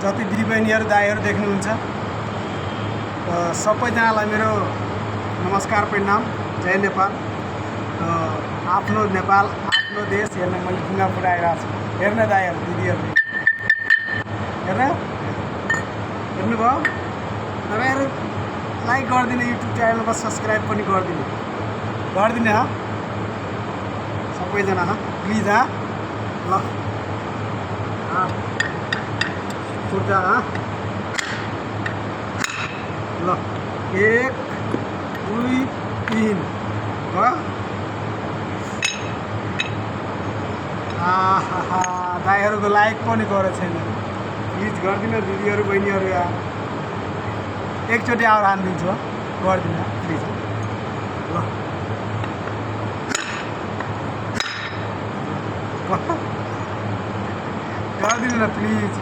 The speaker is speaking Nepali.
जति दिदीबहिनीहरू दाइहरू देख्नुहुन्छ सबैजनालाई मेरो नमस्कार प्रणाम। जय नेपाल। आफ्नो नेपाल आफ्नो देश हेर्न मैले ढुङ्गा फुटाइरहेको छु। हेर्न दाइहरू दिदीहरूले हेर्नुभयो। तपाईँहरू लाइक गरिदिनु, युट्युब च्यानलमा सब्सक्राइब पनि गरिदिनु सबैजना प्लिज ल फुट्दा ल 1 2 3 भयो। दाइहरूको लाइक पनि गरेको छैन। प्लिज गरिदिनु दिदीहरू बहिनीहरू। यहाँ एकचोटि आएर हानिदिन्छु गरिदिनु प्लिज ल गरिदिनु न प्लिज।